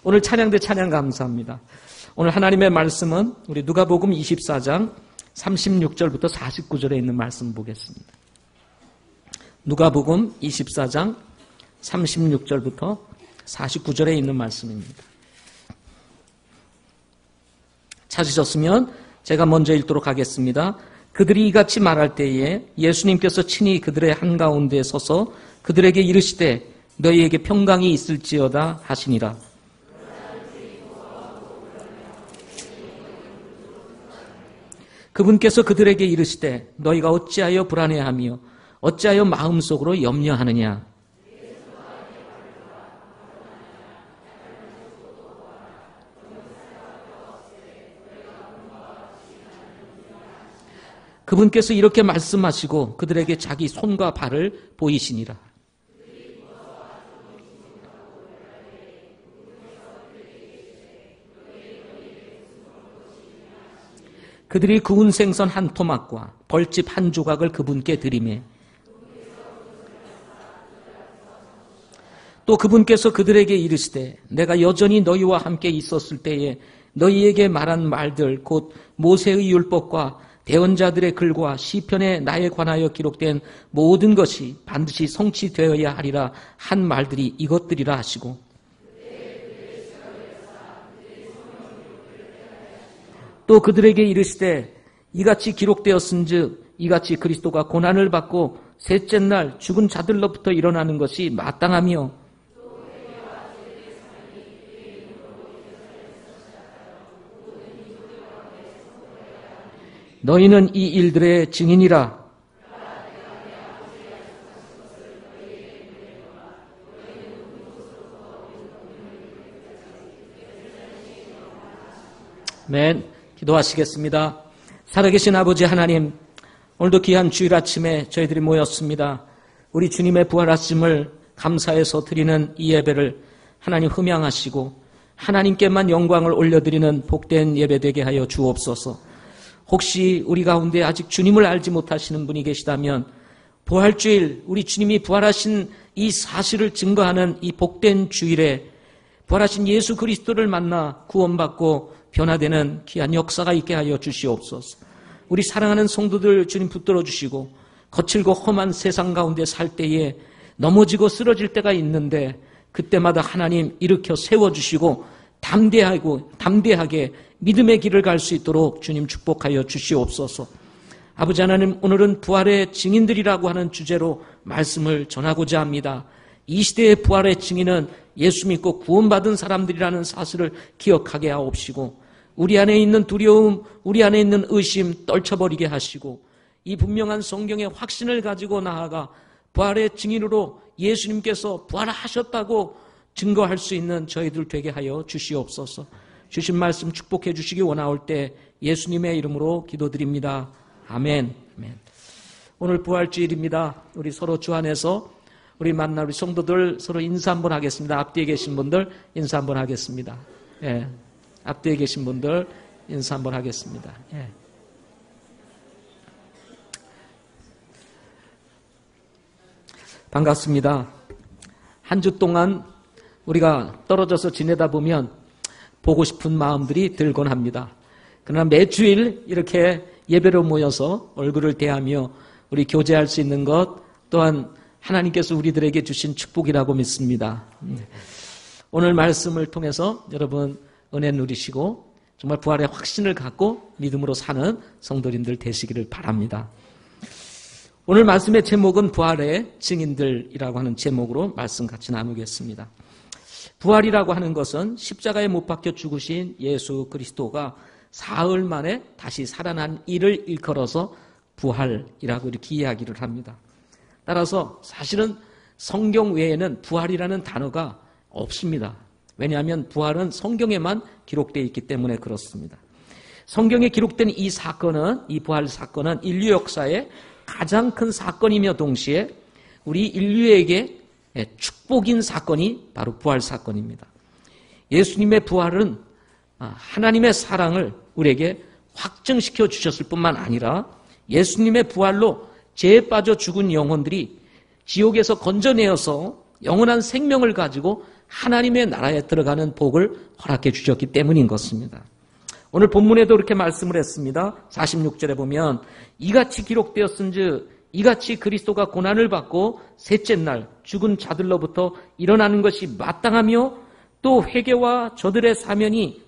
오늘 찬양대 찬양 감사합니다. 오늘 하나님의 말씀은 우리 누가복음 24장 36절부터 49절에 있는 말씀 보겠습니다. 누가복음 24장 36절부터 49절에 있는 말씀입니다. 찾으셨으면 제가 먼저 읽도록 하겠습니다. 그들이 이같이 말할 때에 예수님께서 친히 그들의 한가운데에 서서 그들에게 이르시되 너희에게 평강이 있을지어다 하시니라. 그분께서 그들에게 이르시되 너희가 어찌하여 불안해하며 어찌하여 마음속으로 염려하느냐. 그분께서 이렇게 말씀하시고 그들에게 자기 손과 발을 보이시니라. 그들이 구운 생선 한 토막과 벌집 한 조각을 그분께 드리매 또 그분께서 그들에게 이르시되 내가 여전히 너희와 함께 있었을 때에 너희에게 말한 말들 곧 모세의 율법과 대언자들의 글과 시편에 나에 관하여 기록된 모든 것이 반드시 성취되어야 하리라 한 말들이 이것들이라 하시고 또 그들에게 이르시되 이같이 기록되었은즉 이같이 그리스도가 고난을 받고 셋째 날 죽은 자들로부터 일어나는 것이 마땅하며 너희는 이 일들의 증인이라. 아멘. 기도하시겠습니다. 살아계신 아버지 하나님, 오늘도 귀한 주일 아침에 저희들이 모였습니다. 우리 주님의 부활하심을 감사해서 드리는 이 예배를 하나님 흠양하시고 하나님께만 영광을 올려드리는 복된 예배 되게 하여 주옵소서. 혹시 우리 가운데 아직 주님을 알지 못하시는 분이 계시다면 부활주일, 우리 주님이 부활하신 이 사실을 증거하는 이 복된 주일에 부활하신 예수 그리스도를 만나 구원받고 변화되는 귀한 역사가 있게 하여 주시옵소서. 우리 사랑하는 성도들 주님 붙들어 주시고 거칠고 험한 세상 가운데 살 때에 넘어지고 쓰러질 때가 있는데 그때마다 하나님 일으켜 세워주시고 담대하게 믿음의 길을 갈 수 있도록 주님 축복하여 주시옵소서. 아버지 하나님, 오늘은 부활의 증인들이라고 하는 주제로 말씀을 전하고자 합니다. 이 시대의 부활의 증인은 예수 믿고 구원받은 사람들이라는 사실을 기억하게 하옵시고 우리 안에 있는 두려움, 우리 안에 있는 의심 떨쳐버리게 하시고 이 분명한 성경의 확신을 가지고 나아가 부활의 증인으로 예수님께서 부활하셨다고 증거할 수 있는 저희들 되게 하여 주시옵소서. 주신 말씀 축복해 주시기 원하올 때 예수님의 이름으로 기도드립니다. 아멘. 아멘. 오늘 부활주일입니다. 우리 서로 주 안에서 우리 만나 우리 성도들 서로 인사 한번 하겠습니다. 앞뒤에 계신 분들 인사 한번 하겠습니다. 예. 앞뒤에 계신 분들 인사 한번 하겠습니다. 예. 반갑습니다. 한 주 동안 우리가 떨어져서 지내다 보면 보고 싶은 마음들이 들곤 합니다. 그러나 매주일 이렇게 예배로 모여서 얼굴을 대하며 우리 교제할 수 있는 것 또한 하나님께서 우리들에게 주신 축복이라고 믿습니다. 오늘 말씀을 통해서 여러분 은혜 누리시고 정말 부활의 확신을 갖고 믿음으로 사는 성도님들 되시기를 바랍니다. 오늘 말씀의 제목은 부활의 증인들이라고 하는 제목으로 말씀 같이 나누겠습니다. 부활이라고 하는 것은 십자가에 못 박혀 죽으신 예수 그리스도가 사흘 만에 다시 살아난 일을 일컬어서 부활이라고 이렇게 이야기를 합니다. 따라서 사실은 성경 외에는 부활이라는 단어가 없습니다. 왜냐하면 부활은 성경에만 기록되어 있기 때문에 그렇습니다. 성경에 기록된 이 사건은, 이 부활 사건은 인류 역사의 가장 큰 사건이며 동시에 우리 인류에게 축복인 사건이 바로 부활 사건입니다. 예수님의 부활은 하나님의 사랑을 우리에게 확증시켜 주셨을 뿐만 아니라 예수님의 부활로 죄에 빠져 죽은 영혼들이 지옥에서 건져내어서 영원한 생명을 가지고 하나님의 나라에 들어가는 복을 허락해 주셨기 때문인 것입니다. 오늘 본문에도 이렇게 말씀을 했습니다. 46절에 보면 이같이 기록되었은즉 이같이 그리스도가 고난을 받고 셋째 날 죽은 자들로부터 일어나는 것이 마땅하며 또 회개와 죄들의 사면이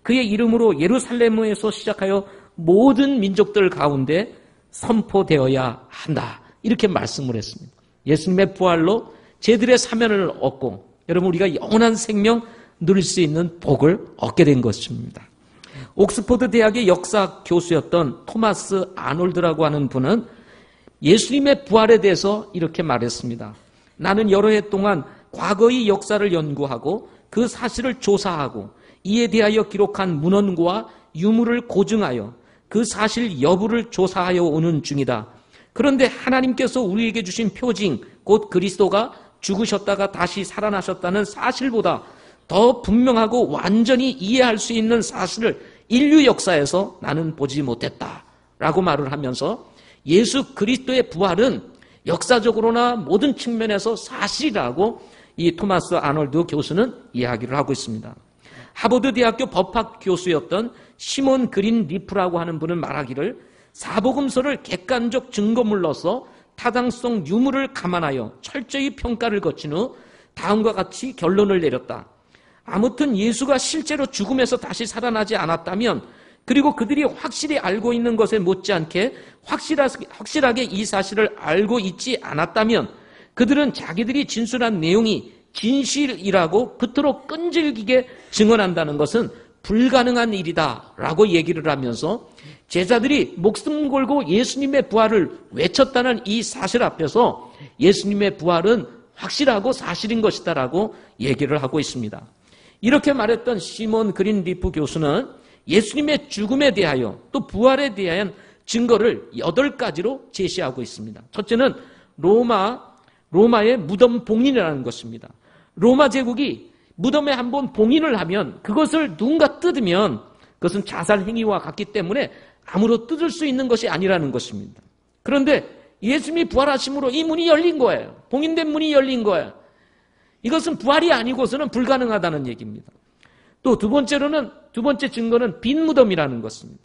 그의 이름으로 예루살렘에서 시작하여 모든 민족들 가운데 선포되어야 한다. 이렇게 말씀을 했습니다. 예수님의 부활로 죄들의 사면을 얻고 여러분 우리가 영원한 생명 누릴 수 있는 복을 얻게 된 것입니다. 옥스퍼드 대학의 역사 교수였던 토마스 아놀드라고 하는 분은 예수님의 부활에 대해서 이렇게 말했습니다. 나는 여러 해 동안 과거의 역사를 연구하고 그 사실을 조사하고 이에 대하여 기록한 문헌과 유물을 고증하여 그 사실 여부를 조사하여 오는 중이다. 그런데 하나님께서 우리에게 주신 표징, 곧 그리스도가 죽으셨다가 다시 살아나셨다는 사실보다 더 분명하고 완전히 이해할 수 있는 사실을 인류 역사에서 나는 보지 못했다라고 말을 하면서 예수 그리스도의 부활은 역사적으로나 모든 측면에서 사실이라고 이 토마스 아놀드 교수는 이야기를 하고 있습니다. 하버드 대학교 법학 교수였던 시몬 그린 리프라고 하는 분은 말하기를 사복음서를 객관적 증거물로서 타당성 유무를 감안하여 철저히 평가를 거친 후 다음과 같이 결론을 내렸다. 아무튼 예수가 실제로 죽음에서 다시 살아나지 않았다면 그리고 그들이 확실히 알고 있는 것에 못지않게 확실하게 이 사실을 알고 있지 않았다면 그들은 자기들이 진술한 내용이 진실이라고 그토록 끈질기게 증언한다는 것은 불가능한 일이다 라고 얘기를 하면서 제자들이 목숨 걸고 예수님의 부활을 외쳤다는 이 사실 앞에서 예수님의 부활은 확실하고 사실인 것이다 라고 얘기를 하고 있습니다. 이렇게 말했던 시몬 그린 리프 교수는 예수님의 죽음에 대하여 또 부활에 대한 증거를 8가지로 제시하고 있습니다. 첫째는 로마의 무덤 봉인이라는 것입니다. 로마 제국이 무덤에 한번 봉인을 하면 그것을 누군가 뜯으면 그것은 자살 행위와 같기 때문에 아무로 뜯을 수 있는 것이 아니라는 것입니다. 그런데 예수님이 부활하심으로 이 문이 열린 거예요. 봉인된 문이 열린 거예요. 이것은 부활이 아니고서는 불가능하다는 얘기입니다. 또 두 번째 증거는 빈 무덤이라는 것입니다.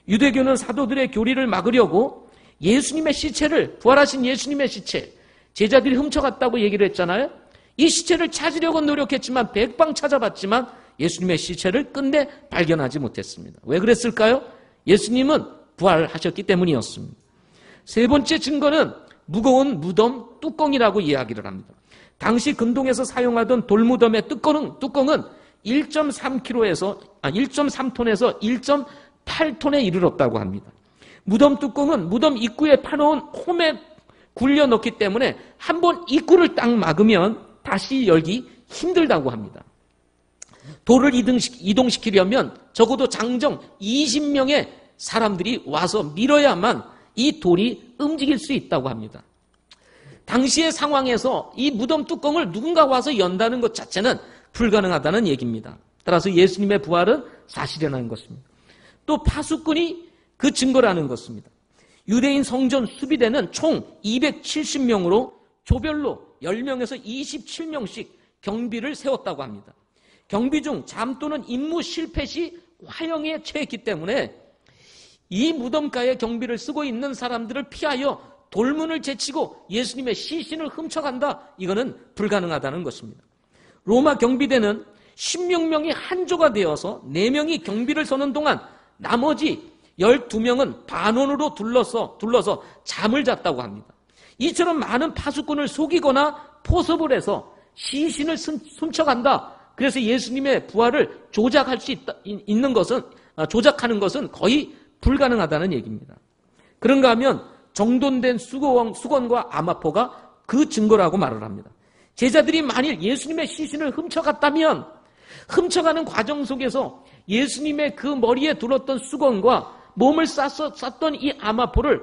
유대교는 사도들의 교리를 막으려고 예수님의 시체를, 부활하신 예수님의 시체, 제자들이 훔쳐갔다고 얘기를 했잖아요. 이 시체를 찾으려고 노력했지만 백방 찾아봤지만 예수님의 시체를 끝내 발견하지 못했습니다. 왜 그랬을까요? 예수님은 부활하셨기 때문이었습니다. 세 번째 증거는 무거운 무덤 뚜껑이라고 이야기를 합니다. 당시 근동에서 사용하던 돌무덤의 뚜껑은 1.3ton에서 1.8ton에 이르렀다고 합니다. 무덤 뚜껑은 무덤 입구에 파놓은 홈에 굴려 넣기 때문에 한번 입구를 딱 막으면 다시 열기 힘들다고 합니다. 돌을 이동시키려면 적어도 장정 20명의 사람들이 와서 밀어야만 이 돌이 움직일 수 있다고 합니다. 당시의 상황에서 이 무덤 뚜껑을 누군가 와서 연다는 것 자체는 불가능하다는 얘기입니다. 따라서 예수님의 부활은 사실이라는 것입니다. 또 파수꾼이 그 증거라는 것입니다. 유대인 성전 수비대는 총 270명으로 조별로 10명에서 27명씩 경비를 세웠다고 합니다. 경비 중 잠 또는 임무 실패 시 화형에 처했기 때문에 이 무덤가에 경비를 쓰고 있는 사람들을 피하여 돌문을 제치고 예수님의 시신을 훔쳐간다. 이거는 불가능하다는 것입니다. 로마 경비대는 16명이 한조가 되어서 4명이 경비를 서는 동안 나머지 12명은 반원으로 둘러서 잠을 잤다고 합니다. 이처럼 많은 파수꾼을 속이거나 포섭을 해서 시신을 훔쳐간다. 그래서 예수님의 부활을 조작하는 것은 거의 불가능하다는 얘기입니다. 그런가 하면 정돈된 수건과 아마포가 그 증거라고 말을 합니다. 제자들이 만일 예수님의 시신을 훔쳐갔다면 훔쳐가는 과정 속에서 예수님의 그 머리에 둘었던 수건과 몸을 쌌던 이 아마포를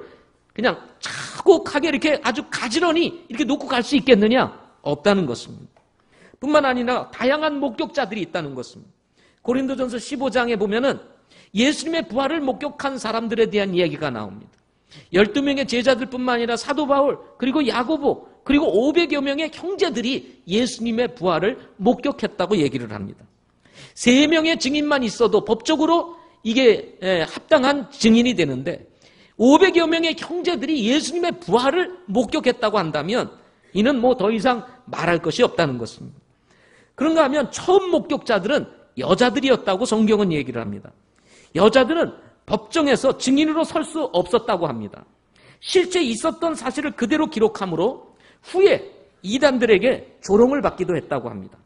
그냥 차곡하게 이렇게 아주 가지런히 이렇게 놓고 갈 수 있겠느냐? 없다는 것입니다. 뿐만 아니라 다양한 목격자들이 있다는 것입니다. 고린도전서 15장에 보면은 예수님의 부활을 목격한 사람들에 대한 이야기가 나옵니다. 12명의 제자들뿐만 아니라 사도 바울, 그리고 야고보, 그리고 500여 명의 형제들이 예수님의 부활을 목격했다고 얘기를 합니다. 3명의 증인만 있어도 법적으로 이게 합당한 증인이 되는데 500여 명의 형제들이 예수님의 부활을 목격했다고 한다면 이는 뭐 더 이상 말할 것이 없다는 것입니다. 그런가 하면 처음 목격자들은 여자들이었다고 성경은 얘기를 합니다. 여자들은 법정에서 증인으로 설 수 없었다고 합니다. 실제 있었던 사실을 그대로 기록하므로 후에 이단들에게 조롱을 받기도 했다고 합니다.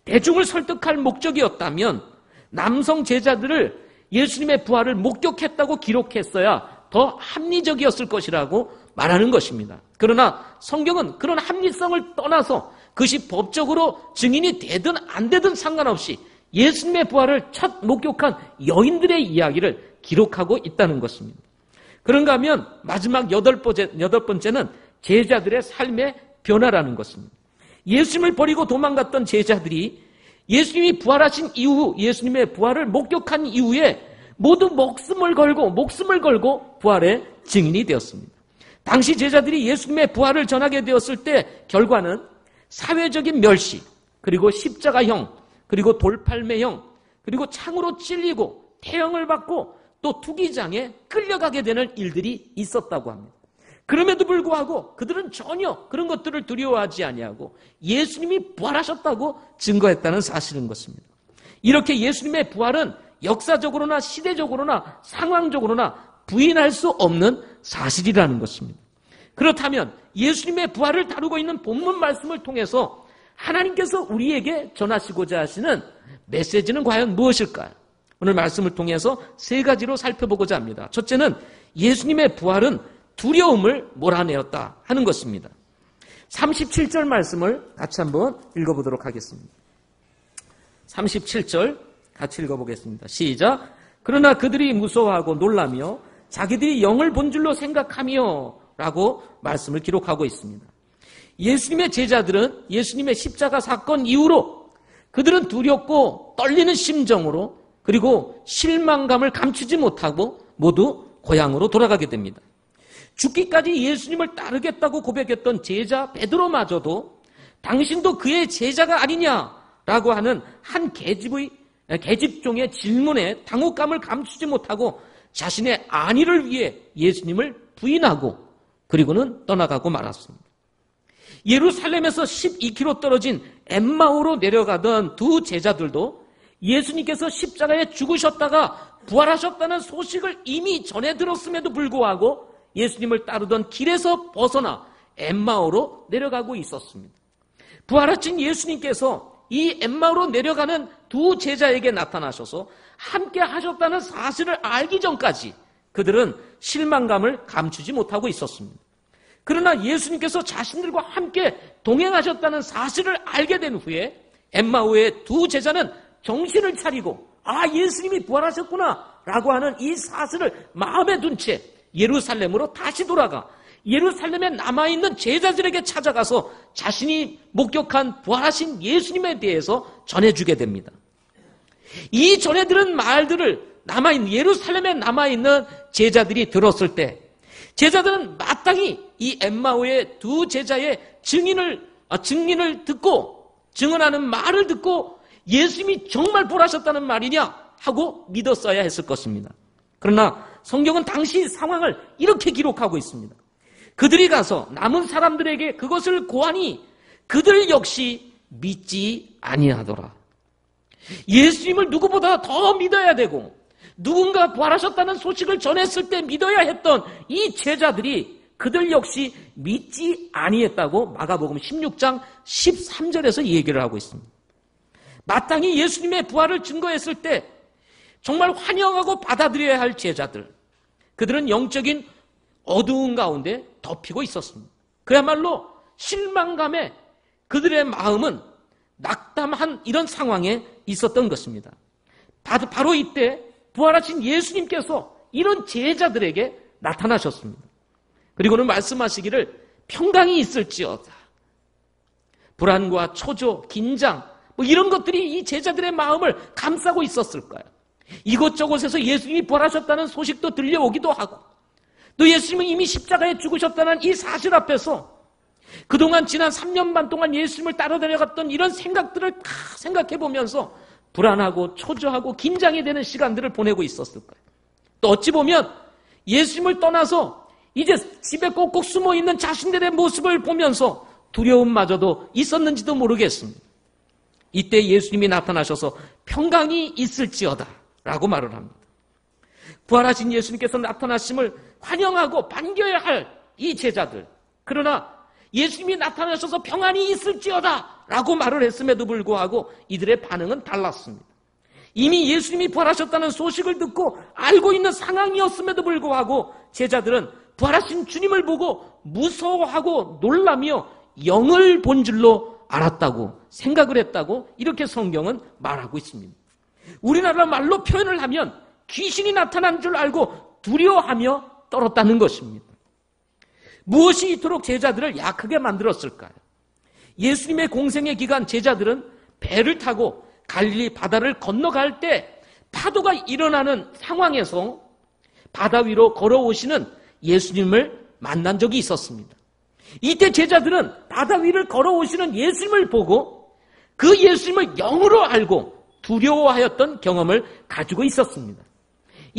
대중을 설득할 목적이었다면 남성 제자들을 예수님의 부활을 목격했다고 기록했어야 더 합리적이었을 것이라고 말하는 것입니다. 그러나 성경은 그런 합리성을 떠나서 그것이 법적으로 증인이 되든 안 되든 상관없이 예수님의 부활을 첫 목격한 여인들의 이야기를 기록하고 있다는 것입니다. 그런가 하면 마지막 여덟 번째는 제자들의 삶의 변화라는 것입니다. 예수님을 버리고 도망갔던 제자들이 예수님이 부활하신 이후, 예수님의 부활을 목격한 이후에 모두 목숨을 걸고 부활의 증인이 되었습니다. 당시 제자들이 예수님의 부활을 전하게 되었을 때 결과는 사회적인 멸시, 그리고 십자가형, 그리고 돌팔매형, 그리고 창으로 찔리고 태형을 받고 또 투기장에 끌려가게 되는 일들이 있었다고 합니다. 그럼에도 불구하고 그들은 전혀 그런 것들을 두려워하지 아니하고 예수님이 부활하셨다고 증거했다는 사실인 것입니다. 이렇게 예수님의 부활은 역사적으로나 시대적으로나 상황적으로나 부인할 수 없는 사실이라는 것입니다. 그렇다면 예수님의 부활을 다루고 있는 본문 말씀을 통해서 하나님께서 우리에게 전하시고자 하시는 메시지는 과연 무엇일까요? 오늘 말씀을 통해서 3가지로 살펴보고자 합니다. 첫째는 예수님의 부활은 두려움을 몰아내었다 하는 것입니다. 37절 말씀을 같이 한번 읽어보도록 하겠습니다. 37절 같이 읽어보겠습니다. 시작. 그러나 그들이 무서워하고 놀라며 자기들이 영을 본 줄로 생각하며 라고 말씀을 기록하고 있습니다. 예수님의 제자들은 예수님의 십자가 사건 이후로 그들은 두렵고 떨리는 심정으로 그리고 실망감을 감추지 못하고 모두 고향으로 돌아가게 됩니다. 죽기까지 예수님을 따르겠다고 고백했던 제자 베드로마저도 당신도 그의 제자가 아니냐라고 하는 한 계집종의 질문에 당혹감을 감추지 못하고 자신의 안위를 위해 예수님을 부인하고 그리고는 떠나가고 말았습니다. 예루살렘에서 12km 떨어진 엠마오로 내려가던 두 제자들도 예수님께서 십자가에 죽으셨다가 부활하셨다는 소식을 이미 전해 들었음에도 불구하고 예수님을 따르던 길에서 벗어나 엠마오로 내려가고 있었습니다. 부활하신 예수님께서 이 엠마오로 내려가는 두 제자에게 나타나셔서 함께 하셨다는 사실을 알기 전까지 그들은 실망감을 감추지 못하고 있었습니다. 그러나 예수님께서 자신들과 함께 동행하셨다는 사실을 알게 된 후에 엠마오의 두 제자는 정신을 차리고 예수님이 부활하셨구나 라고 하는 이 사실을 마음에 둔 채 예루살렘으로 다시 돌아가 예루살렘에 남아있는 제자들에게 찾아가서 자신이 목격한 부활하신 예수님에 대해서 전해주게 됩니다. 이 전해들은 말들을 예루살렘에 남아있는 제자들이 들었을 때 제자들은 마땅히 이 엠마오의 두 제자의 증인을 듣고 증언하는 말을 듣고 예수님이 정말 부활하셨다는 말이냐 하고 믿었어야 했을 것입니다. 그러나 성경은 당시 상황을 이렇게 기록하고 있습니다. 그들이 가서 남은 사람들에게 그것을 고하니 그들 역시 믿지 아니하더라. 예수님을 누구보다 더 믿어야 되고 누군가 부활하셨다는 소식을 전했을 때 믿어야 했던 이 제자들이 그들 역시 믿지 아니했다고 마가복음 16장 13절에서 얘기를 하고 있습니다. 마땅히 예수님의 부활을 증거했을 때 정말 환영하고 받아들여야 할 제자들, 그들은 영적인 어두운 가운데 덮이고 있었습니다. 그야말로 실망감에 그들의 마음은 낙담한 이런 상황에 있었던 것입니다. 바로 이때 부활하신 예수님께서 이런 제자들에게 나타나셨습니다. 그리고는 말씀하시기를 평강이 있을지어다. 불안과 초조, 긴장 이런 것들이 이 제자들의 마음을 감싸고 있었을까요? 이곳저곳에서 예수님이 부활하셨다는 소식도 들려오기도 하고 또 예수님은 이미 십자가에 죽으셨다는 이 사실 앞에서 그동안 지난 3년 반 동안 예수님을 따라다녀갔던 이런 생각들을 다 생각해 보면서 불안하고 초조하고 긴장이 되는 시간들을 보내고 있었을 거예요. 또 어찌 보면 예수님을 떠나서 이제 집에 꼭꼭 숨어 있는 자신들의 모습을 보면서 두려움마저도 있었는지도 모르겠습니다. 이때 예수님이 나타나셔서 평강이 있을지어다 라고 말을 합니다. 부활하신 예수님께서 나타나심을 환영하고 반겨야 할 이 제자들, 그러나 예수님이 나타나셔서 평안이 있을지어다 라고 말을 했음에도 불구하고 이들의 반응은 달랐습니다. 이미 예수님이 부활하셨다는 소식을 듣고 알고 있는 상황이었음에도 불구하고 제자들은 부활하신 주님을 보고 무서워하고 놀라며 영을 본 줄로 알았다고 생각을 했다고 이렇게 성경은 말하고 있습니다. 우리나라 말로 표현을 하면 귀신이 나타난 줄 알고 두려워하며 떨었다는 것입니다. 무엇이 이토록 제자들을 약하게 만들었을까요? 예수님의 공생의 기간 제자들은 배를 타고 갈릴리 바다를 건너갈 때 파도가 일어나는 상황에서 바다 위로 걸어오시는 예수님을 만난 적이 있었습니다. 이때 제자들은 바다 위를 걸어오시는 예수님을 보고 그 예수님을 영으로 알고 두려워하였던 경험을 가지고 있었습니다.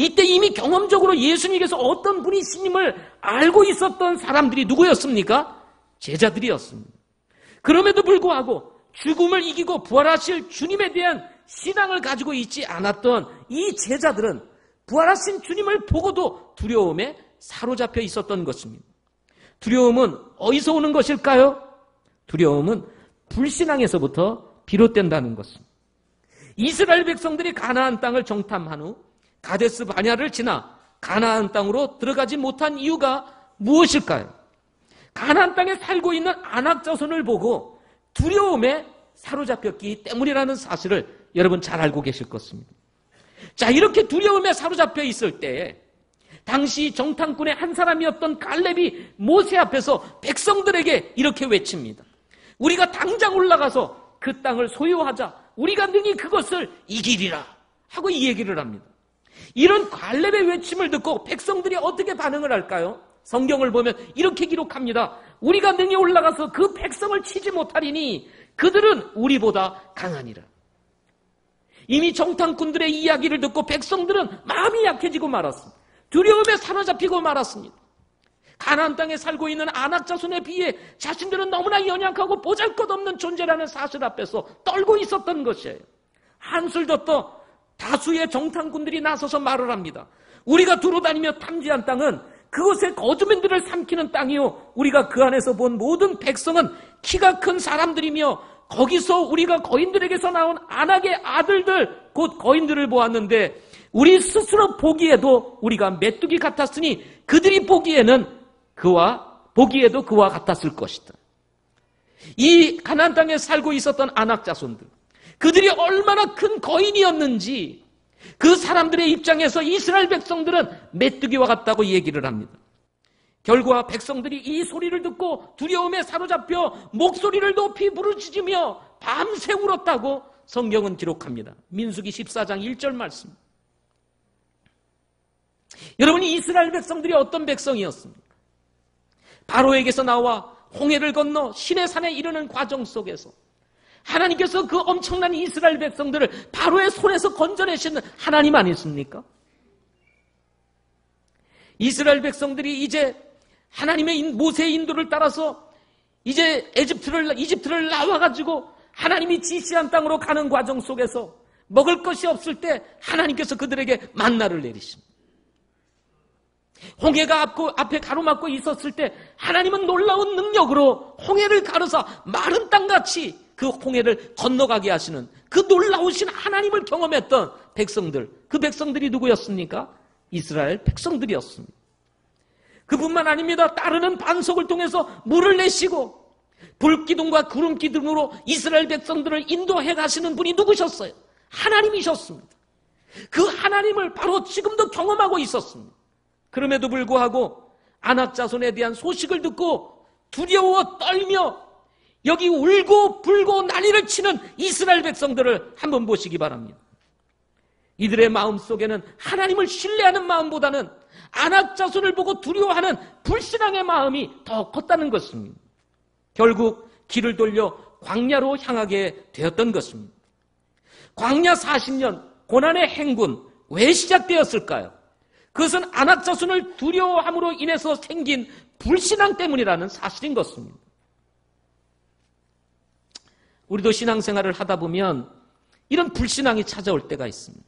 이때 이미 경험적으로 예수님께서 어떤 분이심을 알고 있었던 사람들이 누구였습니까? 제자들이었습니다. 그럼에도 불구하고 죽음을 이기고 부활하실 주님에 대한 신앙을 가지고 있지 않았던 이 제자들은 부활하신 주님을 보고도 두려움에 사로잡혀 있었던 것입니다. 두려움은 어디서 오는 것일까요? 두려움은 불신앙에서부터 비롯된다는 것입니다. 이스라엘 백성들이 가나안 땅을 정탐한 후 가데스 바냐를 지나 가나안 땅으로 들어가지 못한 이유가 무엇일까요? 가나안 땅에 살고 있는 아낙 자손을 보고 두려움에 사로잡혔기 때문이라는 사실을 여러분 잘 알고 계실 것입니다. 자, 이렇게 두려움에 사로잡혀 있을 때 당시 정탐꾼의 한 사람이었던 갈렙이 모세 앞에서 백성들에게 이렇게 외칩니다. 우리가 당장 올라가서 그 땅을 소유하자. 우리가 능히 그것을 이기리라 하고 이 얘기를 합니다. 이런 갈렙의 외침을 듣고 백성들이 어떻게 반응을 할까요? 성경을 보면 이렇게 기록합니다. 우리가 능히 올라가서 그 백성을 치지 못하리니 그들은 우리보다 강하니라. 이미 정탐꾼들의 이야기를 듣고 백성들은 마음이 약해지고 말았습니다. 두려움에 사로잡히고 말았습니다. 가나안 땅에 살고 있는 아낙 자손에 비해 자신들은 너무나 연약하고 보잘것없는 존재라는 사실 앞에서 떨고 있었던 것이에요. 한술 더 떠 다수의 정탐꾼들이 나서서 말을 합니다. 우리가 두루다니며 탐지한 땅은 그곳의 거주민들을 삼키는 땅이요, 우리가 그 안에서 본 모든 백성은 키가 큰 사람들이며 거기서 우리가 거인들에게서 나온 아낙의 아들들 곧 거인들을 보았는데 우리 스스로 보기에도 우리가 메뚜기 같았으니 그들이 보기에도 그와 같았을 것이다. 이 가나안 땅에 살고 있었던 아낙 자손들, 그들이 얼마나 큰 거인이었는지 그 사람들의 입장에서 이스라엘 백성들은 메뚜기와 같다고 얘기를 합니다. 결과 백성들이 이 소리를 듣고 두려움에 사로잡혀 목소리를 높이 부르짖으며 밤새 울었다고 성경은 기록합니다. 민수기 14장 1절 말씀. 여러분, 이스라엘 백성들이 어떤 백성이었습니까? 바로에게서 나와 홍해를 건너 시내산에 이르는 과정 속에서 하나님께서 그 엄청난 이스라엘 백성들을 바로의 손에서 건져내시는 하나님 아니십니까? 이스라엘 백성들이 이제 하나님의 모세의 인도를 따라서 이제 이집트를 나와가지고 하나님이 지시한 땅으로 가는 과정 속에서 먹을 것이 없을 때 하나님께서 그들에게 만나를 내리십니다. 홍해가 앞에 가로막고 있었을 때 하나님은 놀라운 능력으로 홍해를 가르사 마른 땅같이 그 홍해를 건너가게 하시는 그 놀라우신 하나님을 경험했던 백성들, 그 백성들이 누구였습니까? 이스라엘 백성들이었습니다. 그뿐만 아닙니다. 따르는 반석을 통해서 물을 내시고 불기둥과 구름기둥으로 이스라엘 백성들을 인도해 가시는 분이 누구셨어요? 하나님이셨습니다. 그 하나님을 바로 지금도 경험하고 있었습니다. 그럼에도 불구하고 아낙 자손에 대한 소식을 듣고 두려워 떨며 여기 울고 불고 난리를 치는 이스라엘 백성들을 한번 보시기 바랍니다. 이들의 마음속에는 하나님을 신뢰하는 마음보다는 안악자손을 보고 두려워하는 불신앙의 마음이 더 컸다는 것입니다. 결국 길을 돌려 광야로 향하게 되었던 것입니다. 광야 40년 고난의 행군 왜 시작되었을까요? 그것은 안악자손을 두려워함으로 인해서 생긴 불신앙 때문이라는 사실인 것입니다. 우리도 신앙생활을 하다 보면 이런 불신앙이 찾아올 때가 있습니다.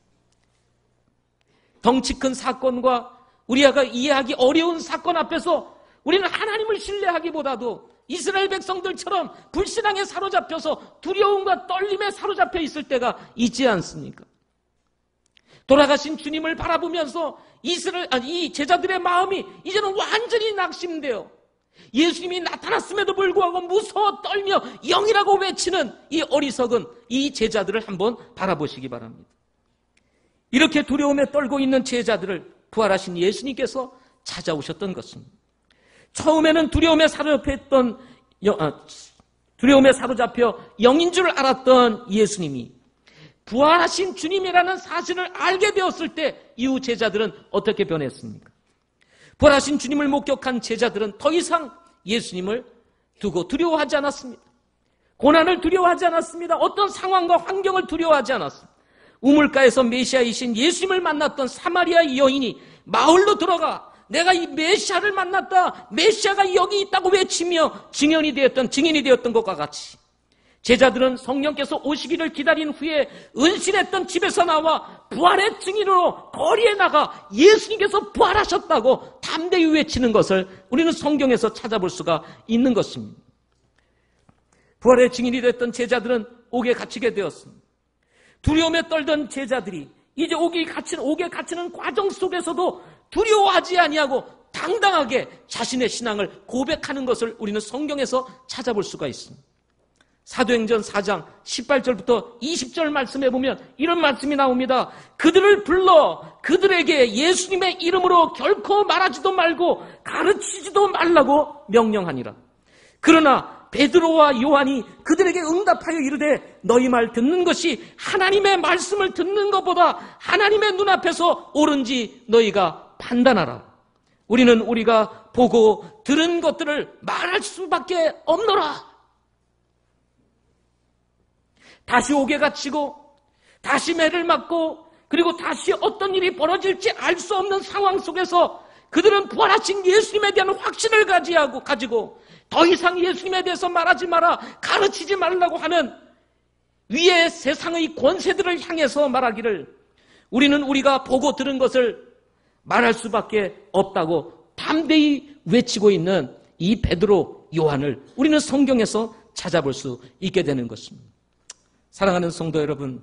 덩치 큰 사건과 우리가 이해하기 어려운 사건 앞에서 우리는 하나님을 신뢰하기보다도 이스라엘 백성들처럼 불신앙에 사로잡혀서 두려움과 떨림에 사로잡혀 있을 때가 있지 않습니까? 돌아가신 주님을 바라보면서 이 제자들의 마음이 이제는 완전히 낙심돼요. 예수님이 나타났음에도 불구하고 무서워 떨며 영이라고 외치는 이 어리석은 이 제자들을 한번 바라보시기 바랍니다. 이렇게 두려움에 떨고 있는 제자들을 부활하신 예수님께서 찾아오셨던 것입니다. 처음에는 두려움에 사로잡혀 영인 줄 알았던 예수님이 부활하신 주님이라는 사실을 알게 되었을 때 이후 제자들은 어떻게 변했습니까? 부활하신 주님을 목격한 제자들은 더 이상 예수님을 두고 두려워하지 않았습니다. 고난을 두려워하지 않았습니다. 어떤 상황과 환경을 두려워하지 않았습니다. 우물가에서 메시아이신 예수님을 만났던 사마리아 여인이 마을로 들어가 내가 이 메시아를 만났다, 메시아가 여기 있다고 외치며 증인이 되었던 것과 같이 제자들은 성령께서 오시기를 기다린 후에 은신했던 집에서 나와 부활의 증인으로 거리에 나가 예수님께서 부활하셨다고 담대히 외치는 것을 우리는 성경에서 찾아볼 수가 있는 것입니다. 부활의 증인이 됐던 제자들은 옥에 갇히게 되었습니다. 두려움에 떨던 제자들이 이제 옥에 갇히는 과정 속에서도 두려워하지 아니하고 당당하게 자신의 신앙을 고백하는 것을 우리는 성경에서 찾아볼 수가 있습니다. 사도행전 4장 18절부터 20절 말씀에 보면 이런 말씀이 나옵니다. 그들을 불러 그들에게 예수님의 이름으로 결코 말하지도 말고 가르치지도 말라고 명령하니라. 그러나 베드로와 요한이 그들에게 응답하여 이르되 너희 말 듣는 것이 하나님의 말씀을 듣는 것보다 하나님의 눈앞에서 옳은지 너희가 판단하라. 우리는 우리가 보고 들은 것들을 말할 수밖에 없노라. 다시 옥에 갇히고 다시 매를 맞고 그리고 다시 어떤 일이 벌어질지 알 수 없는 상황 속에서 그들은 부활하신 예수님에 대한 확신을 가지고 더 이상 예수님에 대해서 말하지 마라, 가르치지 말라고 하는 위의 세상의 권세들을 향해서 말하기를 우리는 우리가 보고 들은 것을 말할 수밖에 없다고 담대히 외치고 있는 이 베드로, 요한을 우리는 성경에서 찾아볼 수 있게 되는 것입니다. 사랑하는 성도 여러분,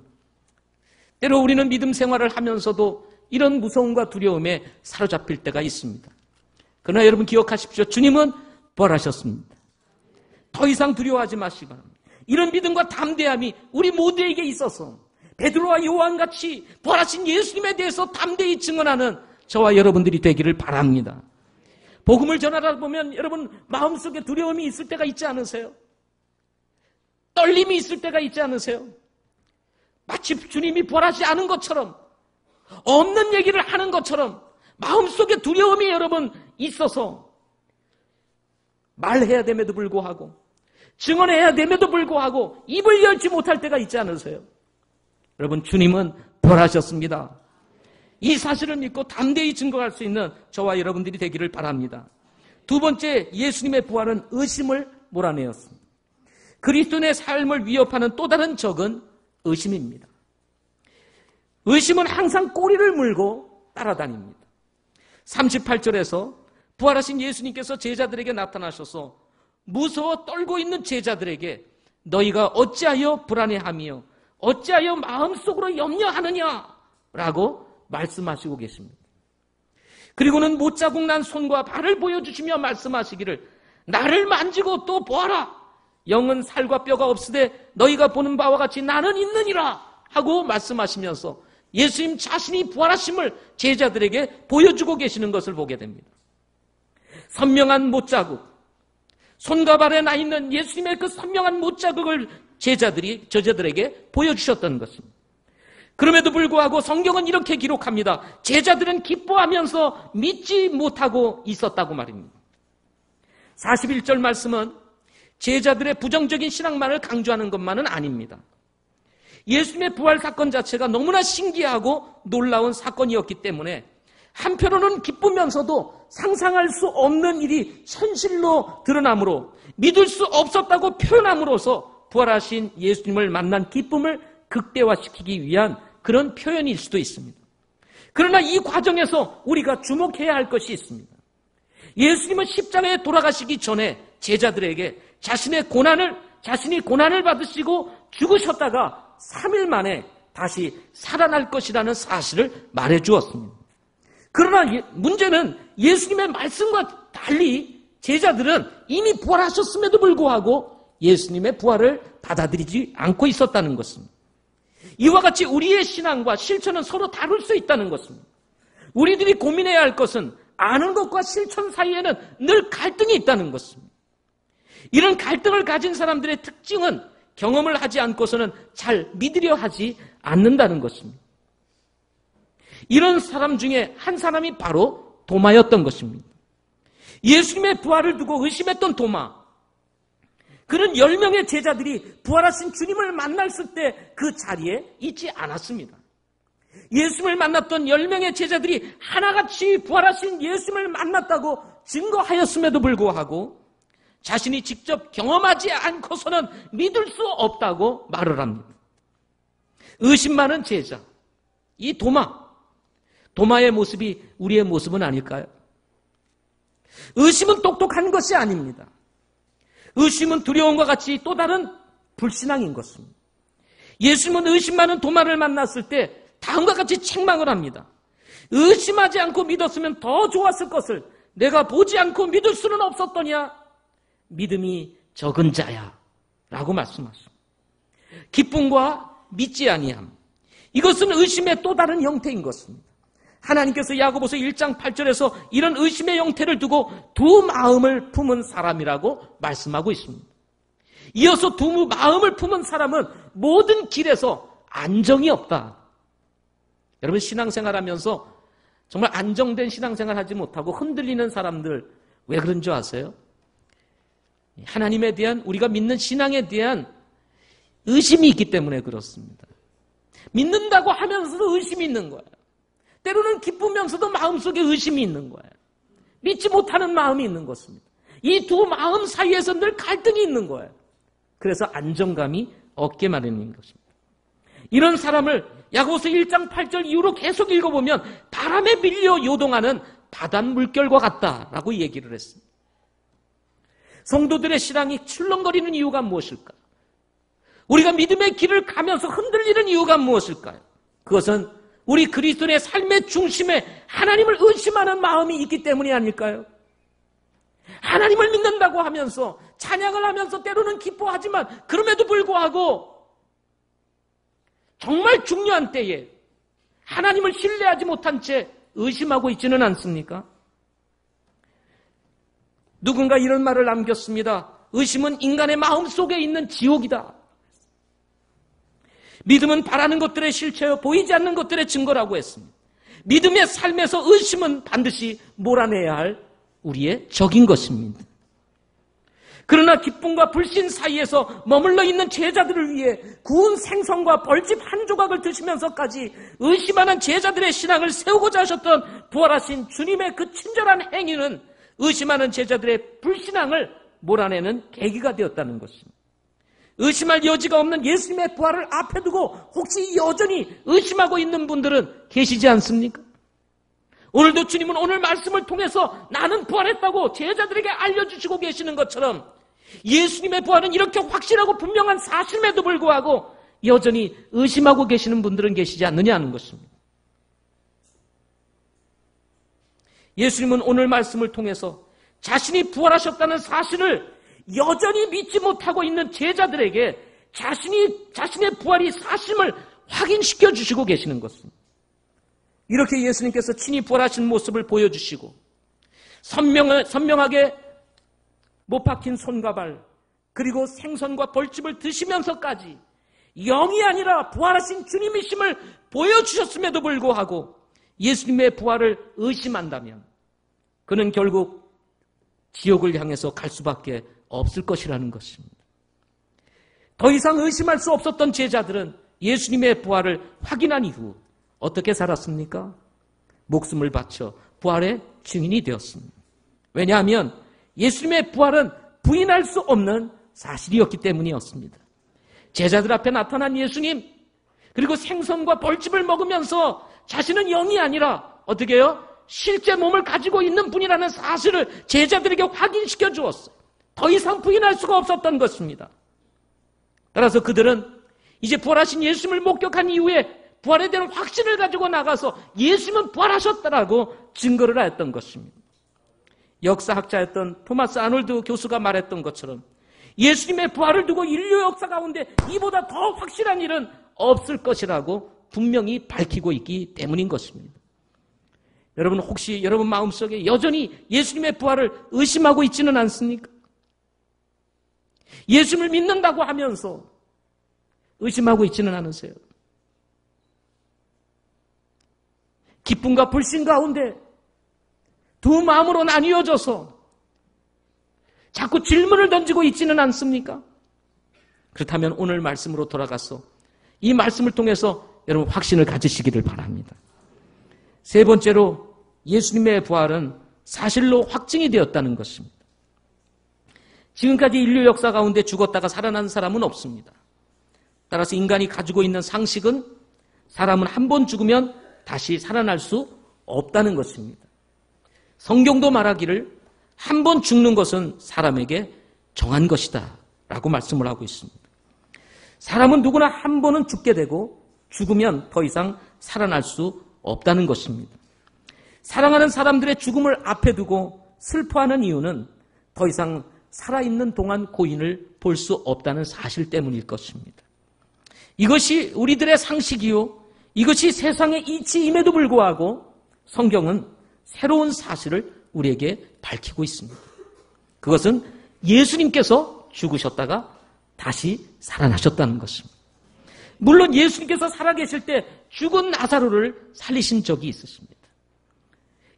때로 우리는 믿음 생활을 하면서도 이런 무서움과 두려움에 사로잡힐 때가 있습니다. 그러나 여러분 기억하십시오. 주님은 부활하셨습니다. 더 이상 두려워하지 마시기 바랍니다. 이런 믿음과 담대함이 우리 모두에게 있어서 베드로와 요한같이 부활하신 예수님에 대해서 담대히 증언하는 저와 여러분들이 되기를 바랍니다. 복음을 전하다 보면 여러분 마음속에 두려움이 있을 때가 있지 않으세요? 떨림이 있을 때가 있지 않으세요? 마치 주님이 부활하지 않은 것처럼 없는 얘기를 하는 것처럼 마음속에 두려움이 여러분 있어서 말해야 됨에도 불구하고 증언해야 됨에도 불구하고 입을 열지 못할 때가 있지 않으세요? 여러분 주님은 부활하셨습니다. 이 사실을 믿고 담대히 증거할 수 있는 저와 여러분들이 되기를 바랍니다. 두 번째, 예수님의 부활은 의심을 몰아내었습니다. 그리스도인의 삶을 위협하는 또 다른 적은 의심입니다. 의심은 항상 꼬리를 물고 따라다닙니다. 38절에서 부활하신 예수님께서 제자들에게 나타나셔서 무서워 떨고 있는 제자들에게 너희가 어찌하여 불안해하며 어찌하여 마음속으로 염려하느냐라고 말씀하시고 계십니다. 그리고는 못자국 난 손과 발을 보여주시며 말씀하시기를 나를 만지고 또 보아라. 영은 살과 뼈가 없으되 너희가 보는 바와 같이 나는 있느니라 하고 말씀하시면서 예수님 자신이 부활하심을 제자들에게 보여주고 계시는 것을 보게 됩니다. 선명한 못자국, 손과 발에 나 있는 예수님의 그 선명한 못자국을 제자들에게 보여주셨던 것입니다. 그럼에도 불구하고 성경은 이렇게 기록합니다. 제자들은 기뻐하면서 믿지 못하고 있었다고 말입니다. 41절 말씀은 제자들의 부정적인 신앙만을 강조하는 것만은 아닙니다. 예수님의 부활 사건 자체가 너무나 신기하고 놀라운 사건이었기 때문에 한편으로는 기쁘면서도 상상할 수 없는 일이 현실로 드러나므로 믿을 수 없었다고 표현함으로써 부활하신 예수님을 만난 기쁨을 극대화시키기 위한 그런 표현일 수도 있습니다. 그러나 이 과정에서 우리가 주목해야 할 것이 있습니다. 예수님은 십자가에 돌아가시기 전에 제자들에게 자신이 고난을 받으시고 죽으셨다가 3일 만에 다시 살아날 것이라는 사실을 말해 주었습니다. 그러나 문제는 예수님의 말씀과 달리 제자들은 이미 부활하셨음에도 불구하고 예수님의 부활을 받아들이지 않고 있었다는 것입니다. 이와 같이 우리의 신앙과 실천은 서로 다를 수 있다는 것입니다. 우리들이 고민해야 할 것은 아는 것과 실천 사이에는 늘 갈등이 있다는 것입니다. 이런 갈등을 가진 사람들의 특징은 경험을 하지 않고서는 잘 믿으려 하지 않는다는 것입니다. 이런 사람 중에 한 사람이 바로 도마였던 것입니다. 예수님의 부활을 두고 의심했던 도마. 그는 10명의 제자들이 부활하신 주님을 만났을 때 그 자리에 있지 않았습니다. 예수님을 만났던 10명의 제자들이 하나같이 부활하신 예수님을 만났다고 증거하였음에도 불구하고 자신이 직접 경험하지 않고서는 믿을 수 없다고 말을 합니다. 의심 많은 제자, 이 도마의 모습이 우리의 모습은 아닐까요? 의심은 똑똑한 것이 아닙니다. 의심은 두려움과 같이 또 다른 불신앙인 것입니다. 예수님은 의심 많은 도마를 만났을 때 다음과 같이 책망을 합니다. 의심하지 않고 믿었으면 더 좋았을 것을 내가 보지 않고 믿을 수는 없었더냐? 믿음이 적은 자야 라고 말씀하십니다. 기쁨과 믿지 아니함, 이것은 의심의 또 다른 형태인 것입니다. 하나님께서 야고보서 1장 8절에서 이런 의심의 형태를 두고 두 마음을 품은 사람이라고 말씀하고 있습니다. 이어서 두 마음을 품은 사람은 모든 길에서 안정이 없다. 여러분, 신앙생활하면서 정말 안정된 신앙생활 하지 못하고 흔들리는 사람들 왜 그런 줄 아세요? 하나님에 대한, 우리가 믿는 신앙에 대한 의심이 있기 때문에 그렇습니다. 믿는다고 하면서도 의심이 있는 거예요. 때로는 기쁘면서도 마음속에 의심이 있는 거예요. 믿지 못하는 마음이 있는 것입니다. 이 두 마음 사이에서 늘 갈등이 있는 거예요. 그래서 안정감이 없게 마련인 것입니다. 이런 사람을 야고보서 1장 8절 이후로 계속 읽어보면 바람에 밀려 요동하는 바닷 물결과 같다라고 얘기를 했습니다. 성도들의 신앙이 출렁거리는 이유가 무엇일까? 우리가 믿음의 길을 가면서 흔들리는 이유가 무엇일까요? 그것은 우리 그리스도인의 삶의 중심에 하나님을 의심하는 마음이 있기 때문이 아닐까요? 하나님을 믿는다고 하면서 찬양을 하면서 때로는 기뻐하지만 그럼에도 불구하고 정말 중요한 때에 하나님을 신뢰하지 못한 채 의심하고 있지는 않습니까? 누군가 이런 말을 남겼습니다. 의심은 인간의 마음속에 있는 지옥이다. 믿음은 바라는 것들의 실체요 보이지 않는 것들의 증거라고 했습니다. 믿음의 삶에서 의심은 반드시 몰아내야 할 우리의 적인 것입니다. 그러나 기쁨과 불신 사이에서 머물러 있는 제자들을 위해 구운 생선과 벌집 한 조각을 드시면서까지 의심하는 제자들의 신앙을 세우고자 하셨던 부활하신 주님의 그 친절한 행위는 의심하는 제자들의 불신앙을 몰아내는 계기가 되었다는 것입니다. 의심할 여지가 없는 예수님의 부활을 앞에 두고 혹시 여전히 의심하고 있는 분들은 계시지 않습니까? 오늘도 주님은 오늘 말씀을 통해서 나는 부활했다고 제자들에게 알려주시고 계시는 것처럼 예수님의 부활은 이렇게 확실하고 분명한 사실임에도 불구하고 여전히 의심하고 계시는 분들은 계시지 않느냐는 것입니다. 예수님은 오늘 말씀을 통해서 자신이 부활하셨다는 사실을 여전히 믿지 못하고 있는 제자들에게 자신의 부활이 사실임을 확인시켜 주시고 계시는 것입니다. 이렇게 예수님께서 친히 부활하신 모습을 보여주시고 선명하게 못 박힌 손과 발 그리고 생선과 벌집을 드시면서까지 영이 아니라 부활하신 주님이심을 보여주셨음에도 불구하고 예수님의 부활을 의심한다면 그는 결국 지옥을 향해서 갈 수밖에 없을 것이라는 것입니다. 더 이상 의심할 수 없었던 제자들은 예수님의 부활을 확인한 이후 어떻게 살았습니까? 목숨을 바쳐 부활의 증인이 되었습니다. 왜냐하면 예수님의 부활은 부인할 수 없는 사실이었기 때문이었습니다. 제자들 앞에 나타난 예수님, 그리고 생선과 벌집을 먹으면서 자신은 영이 아니라 어떻게 해요? 실제 몸을 가지고 있는 분이라는 사실을 제자들에게 확인시켜 주었어요. 더 이상 부인할 수가 없었던 것입니다. 따라서 그들은 이제 부활하신 예수님을 목격한 이후에 부활에 대한 확신을 가지고 나가서 예수님은 부활하셨다라고 증거를 하였던 것입니다. 역사학자였던 토마스 아놀드 교수가 말했던 것처럼 예수님의 부활을 두고 인류 역사 가운데 이보다 더 확실한 일은 없을 것이라고 분명히 밝히고 있기 때문인 것입니다. 여러분, 혹시 여러분 마음속에 여전히 예수님의 부활을 의심하고 있지는 않습니까? 예수님을 믿는다고 하면서 의심하고 있지는 않으세요? 기쁨과 불신 가운데 두 마음으로 나뉘어져서 자꾸 질문을 던지고 있지는 않습니까? 그렇다면 오늘 말씀으로 돌아가서 이 말씀을 통해서 여러분 확신을 가지시기를 바랍니다. 세 번째로 예수님의 부활은 사실로 확증이 되었다는 것입니다. 지금까지 인류 역사 가운데 죽었다가 살아난 사람은 없습니다. 따라서 인간이 가지고 있는 상식은 사람은 한 번 죽으면 다시 살아날 수 없다는 것입니다. 성경도 말하기를 한 번 죽는 것은 사람에게 정한 것이다 라고 말씀을 하고 있습니다. 사람은 누구나 한 번은 죽게 되고 죽으면 더 이상 살아날 수 없다는 것입니다. 사랑하는 사람들의 죽음을 앞에 두고 슬퍼하는 이유는 더 이상 살아있는 동안 고인을 볼 수 없다는 사실 때문일 것입니다. 이것이 우리들의 상식이요, 이것이 세상의 이치임에도 불구하고 성경은 새로운 사실을 우리에게 밝히고 있습니다. 그것은 예수님께서 죽으셨다가 다시 살아나셨다는 것입니다. 물론 예수님께서 살아계실 때 죽은 나사로를 살리신 적이 있으십니다.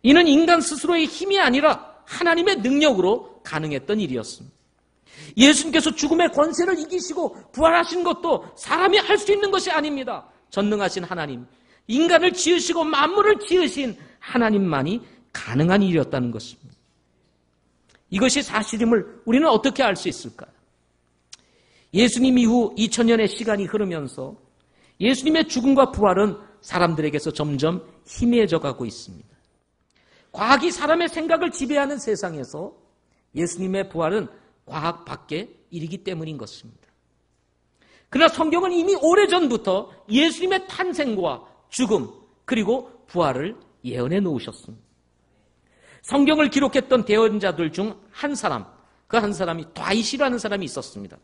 이는 인간 스스로의 힘이 아니라 하나님의 능력으로 가능했던 일이었습니다. 예수님께서 죽음의 권세를 이기시고 부활하신 것도 사람이 할 수 있는 것이 아닙니다. 전능하신 하나님, 인간을 지으시고 만물을 지으신 하나님만이 가능한 일이었다는 것입니다. 이것이 사실임을 우리는 어떻게 알 수 있을까요? 예수님 이후 2000년의 시간이 흐르면서 예수님의 죽음과 부활은 사람들에게서 점점 희미해져 가고 있습니다. 과학이 사람의 생각을 지배하는 세상에서 예수님의 부활은 과학 밖의 일이기 때문인 것입니다. 그러나 성경은 이미 오래전부터 예수님의 탄생과 죽음 그리고 부활을 예언해 놓으셨습니다. 성경을 기록했던 대언자들 중 한 사람, 그 한 사람이 다윗이라는 사람이 있었습니다.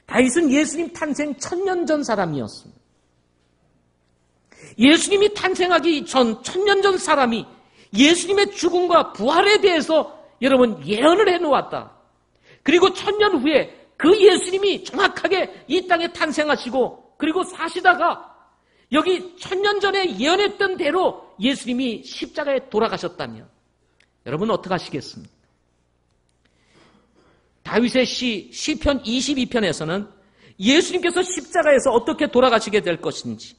다윗은 예수님 탄생 1000년 전 사람이었습니다. 예수님이 탄생하기 전 1000년 전 사람이 예수님의 죽음과 부활에 대해서 여러분 예언을 해놓았다. 그리고 1000년 후에 그 예수님이 정확하게 이 땅에 탄생하시고 그리고 사시다가 여기 1000년 전에 예언했던 대로 예수님이 십자가에 돌아가셨다면 여러분 어떻게 하시겠습니까? 다윗의 시편 22편에서는 예수님께서 십자가에서 어떻게 돌아가시게 될 것인지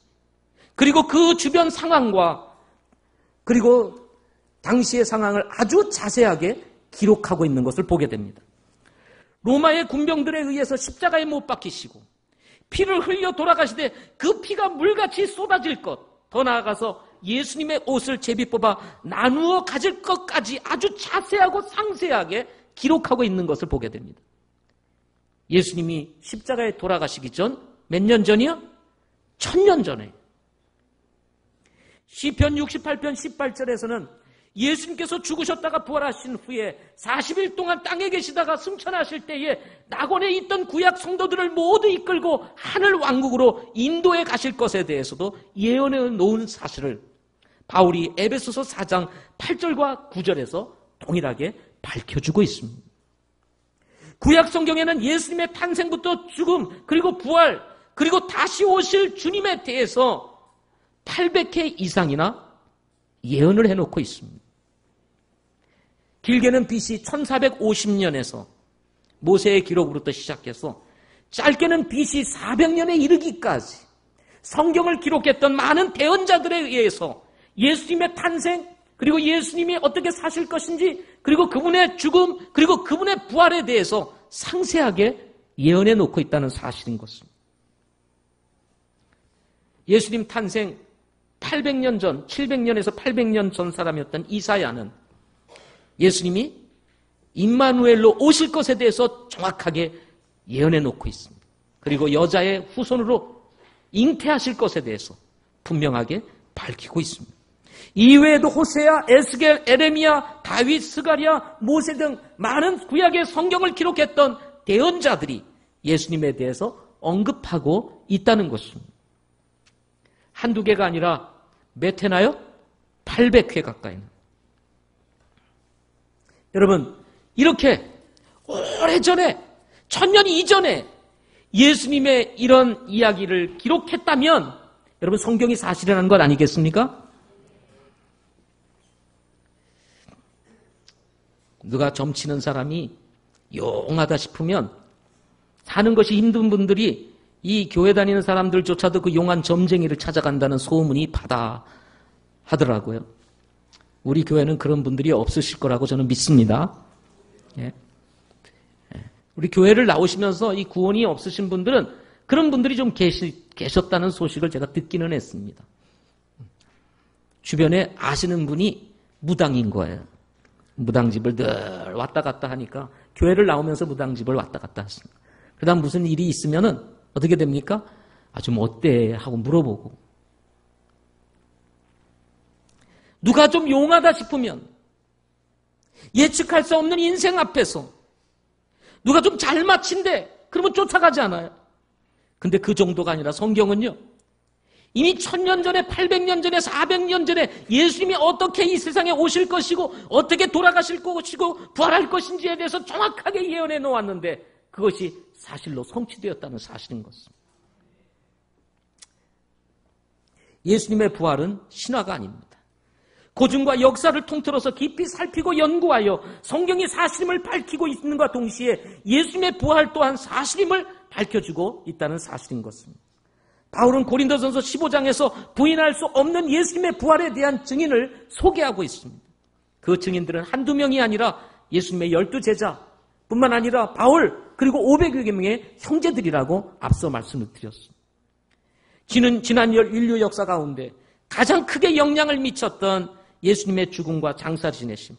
그리고 그 주변 상황과 그리고 당시의 상황을 아주 자세하게 기록하고 있는 것을 보게 됩니다. 로마의 군병들에 의해서 십자가에 못 박히시고 피를 흘려 돌아가시되 그 피가 물같이 쏟아질 것, 더 나아가서 예수님의 옷을 제비 뽑아 나누어 가질 것까지 아주 자세하고 상세하게 기록하고 있는 것을 보게 됩니다. 예수님이 십자가에 돌아가시기 전 몇 년 전이요? 1000년 전에. 시편 68편 18절에서는 예수님께서 죽으셨다가 부활하신 후에 40일 동안 땅에 계시다가 승천하실 때에 낙원에 있던 구약 성도들을 모두 이끌고 하늘 왕국으로 인도에 가실 것에 대해서도 예언해 놓은 사실을 바울이 에베소서 4장 8절과 9절에서 동일하게 밝혀주고 있습니다. 구약 성경에는 예수님의 탄생부터 죽음, 그리고 부활, 그리고 다시 오실 주님에 대해서 800회 이상이나 예언을 해놓고 있습니다. 길게는 BC 1450년에서 모세의 기록으로부터 시작해서 짧게는 BC 400년에 이르기까지 성경을 기록했던 많은 대언자들에 의해서 예수님의 탄생, 그리고 예수님이 어떻게 사실 것인지, 그리고 그분의 죽음, 그리고 그분의 부활에 대해서 상세하게 예언해 놓고 있다는 사실인 것입니다. 예수님 탄생 800년 전, 700년에서 800년 전 사람이었던 이사야는 예수님이 임마누엘로 오실 것에 대해서 정확하게 예언해 놓고 있습니다. 그리고 여자의 후손으로 잉태하실 것에 대해서 분명하게 밝히고 있습니다. 이외에도 호세아, 에스겔, 에레미야, 다윗, 스가랴, 모세 등 많은 구약의 성경을 기록했던 대언자들이 예수님에 대해서 언급하고 있다는 것입니다. 한두 개가 아니라 몇 회나요? 800회 가까이. 여러분, 이렇게 오래전에, 1000년 이전에 예수님의 이런 이야기를 기록했다면 여러분, 성경이 사실이라는 것 아니겠습니까? 누가 점치는 사람이 용하다 싶으면 사는 것이 힘든 분들이 이 교회 다니는 사람들조차도 그 용한 점쟁이를 찾아간다는 소문이 바다하더라고요. 우리 교회는 그런 분들이 없으실 거라고 저는 믿습니다. 예. 우리 교회를 나오시면서 이 구원이 없으신 분들은 그런 분들이 좀 계셨다는 소식을 제가 듣기는 했습니다. 주변에 아시는 분이 무당인 거예요. 무당집을 늘 왔다 갔다 하니까 교회를 나오면서 무당집을 왔다 갔다 했습니다. 그 다음 무슨 일이 있으면은 어떻게 됩니까? 좀 어때? 하고 물어보고. 누가 좀 용하다 싶으면 예측할 수 없는 인생 앞에서 누가 좀 잘 마친대. 그러면 쫓아가지 않아요. 근데 그 정도가 아니라 성경은요. 이미 1000년 전에, 800년 전에, 400년 전에 예수님이 어떻게 이 세상에 오실 것이고 어떻게 돌아가실 것이고 부활할 것인지에 대해서 정확하게 예언해 놓았는데 그것이 사실로 성취되었다는 사실인 것입니다. 예수님의 부활은 신화가 아닙니다. 고증과 역사를 통틀어서 깊이 살피고 연구하여 성경이 사실임을 밝히고 있는 것과 동시에 예수님의 부활 또한 사실임을 밝혀주고 있다는 사실인 것입니다. 바울은 고린도전서 15장에서 부인할 수 없는 예수님의 부활에 대한 증인을 소개하고 있습니다. 그 증인들은 한두 명이 아니라 예수님의 12제자뿐만 아니라 바울 그리고 500여 명의 형제들이라고 앞서 말씀을 드렸습니다. 지난 인류 역사 가운데 가장 크게 영향을 미쳤던 예수님의 죽음과 장사 지내심,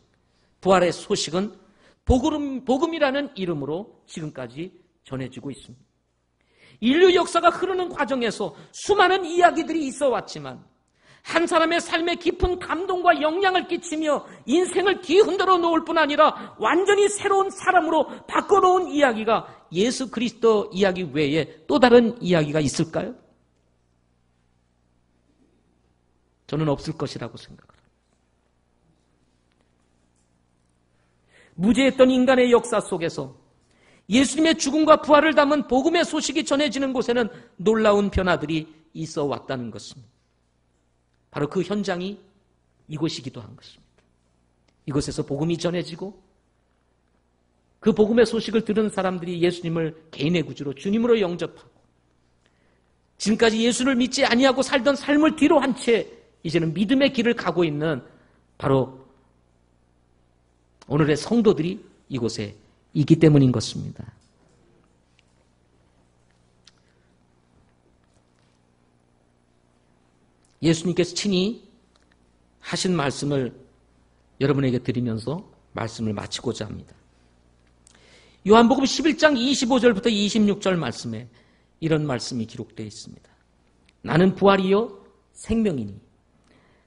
부활의 소식은 복음이라는 이름으로 지금까지 전해지고 있습니다. 인류 역사가 흐르는 과정에서 수많은 이야기들이 있어 왔지만 한 사람의 삶에 깊은 감동과 영향을 끼치며 인생을 뒤흔들어 놓을 뿐 아니라 완전히 새로운 사람으로 바꿔놓은 이야기가 예수 그리스도 이야기 외에 또 다른 이야기가 있을까요? 저는 없을 것이라고 생각합니다. 무죄했던 인간의 역사 속에서 예수님의 죽음과 부활을 담은 복음의 소식이 전해지는 곳에는 놀라운 변화들이 있어 왔다는 것입니다. 바로 그 현장이 이곳이기도 한 것입니다. 이곳에서 복음이 전해지고 그 복음의 소식을 들은 사람들이 예수님을 개인의 구주로 주님으로 영접하고 지금까지 예수를 믿지 아니하고 살던 삶을 뒤로 한 채 이제는 믿음의 길을 가고 있는 바로 오늘의 성도들이 이곳에 있기 때문인 것입니다. 예수님께서 친히 하신 말씀을 여러분에게 드리면서 말씀을 마치고자 합니다. 요한복음 11장 25절부터 26절 말씀에 이런 말씀이 기록되어 있습니다. 나는 부활이요 생명이니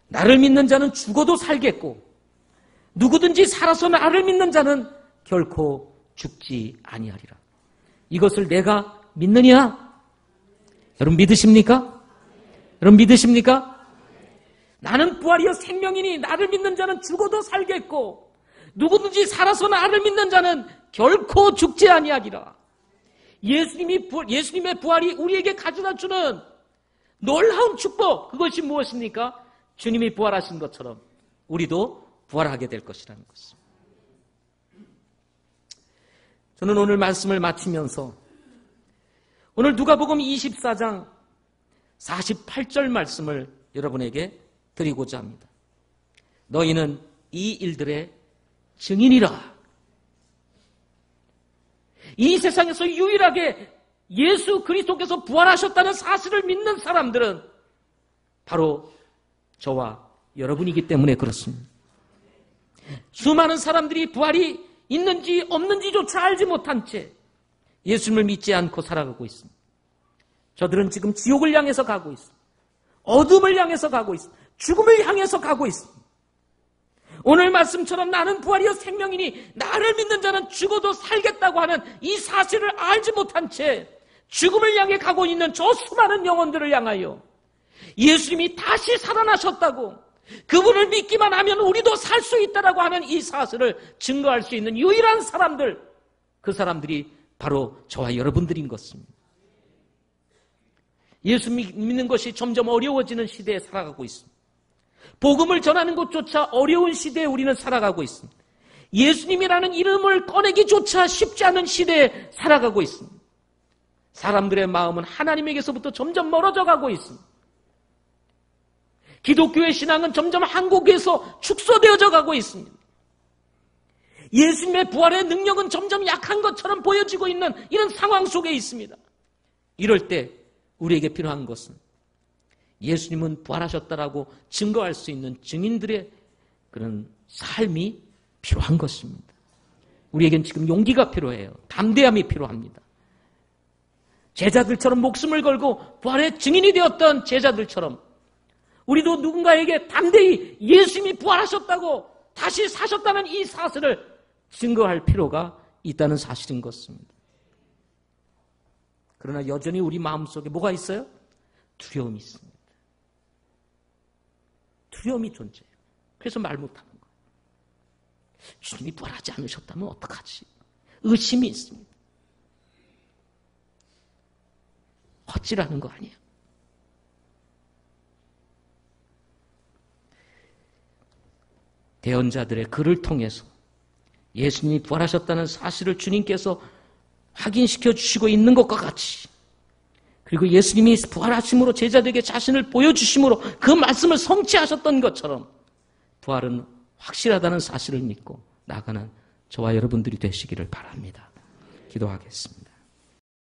나를 믿는 자는 죽어도 살겠고 누구든지 살아서 나를 믿는 자는 결코 죽지 아니하리라. 이것을 내가 믿느냐? 여러분 믿으십니까? 여러분 믿으십니까? 나는 부활이요 생명이니 나를 믿는 자는 죽어도 살겠고 누구든지 살아서 나를 믿는 자는 결코 죽지 아니하리라. 예수님의 부활이 우리에게 가져다 주는 놀라운 축복, 그것이 무엇입니까? 주님이 부활하신 것처럼 우리도 부활하게 될 것이라는 것입니다. 저는 오늘 말씀을 마치면서 오늘 누가복음 24장 48절 말씀을 여러분에게 드리고자 합니다. 너희는 이 일들의 증인이라. 이 세상에서 유일하게 예수 그리스도께서 부활하셨다는 사실을 믿는 사람들은 바로 저와 여러분이기 때문에 그렇습니다. 수많은 사람들이 부활이 있는지 없는지조차 알지 못한 채 예수님을 믿지 않고 살아가고 있습니다. 저들은 지금 지옥을 향해서 가고 있습니다. 어둠을 향해서 가고 있습니다. 죽음을 향해서 가고 있습니다. 오늘 말씀처럼 나는 부활이요 생명이니 나를 믿는 자는 죽어도 살겠다고 하는 이 사실을 알지 못한 채 죽음을 향해 가고 있는 저 수많은 영혼들을 향하여 예수님이 다시 살아나셨다고, 그분을 믿기만 하면 우리도 살 수 있다라고 하는 이 사실을 증거할 수 있는 유일한 사람들, 그 사람들이 바로 저와 여러분들인 것입니다. 예수 믿는 것이 점점 어려워지는 시대에 살아가고 있습니다. 복음을 전하는 것조차 어려운 시대에 우리는 살아가고 있습니다. 예수님이라는 이름을 꺼내기조차 쉽지 않은 시대에 살아가고 있습니다. 사람들의 마음은 하나님에게서부터 점점 멀어져 가고 있습니다. 기독교의 신앙은 점점 한국에서 축소되어져 가고 있습니다. 예수님의 부활의 능력은 점점 약한 것처럼 보여지고 있는 이런 상황 속에 있습니다. 이럴 때 우리에게 필요한 것은 예수님은 부활하셨다라고 증거할 수 있는 증인들의 그런 삶이 필요한 것입니다. 우리에겐 지금 용기가 필요해요. 담대함이 필요합니다. 제자들처럼 목숨을 걸고 부활의 증인이 되었던 제자들처럼 우리도 누군가에게 담대히 예수님이 부활하셨다고 다시 사셨다는 이 사실을 증거할 필요가 있다는 사실인 것입니다. 그러나 여전히 우리 마음속에 뭐가 있어요? 두려움이 있습니다. 두려움이 존재해요. 그래서 말 못하는 거예요. 주님이 부활하지 않으셨다면 어떡하지? 의심이 있습니다. 헛질하는 거 아니에요. 대언자들의 글을 통해서 예수님이 부활하셨다는 사실을 주님께서 확인시켜 주시고 있는 것과 같이, 그리고 예수님이 부활하심으로 제자들에게 자신을 보여주심으로 그 말씀을 성취하셨던 것처럼 부활은 확실하다는 사실을 믿고 나아가는 저와 여러분들이 되시기를 바랍니다. 기도하겠습니다.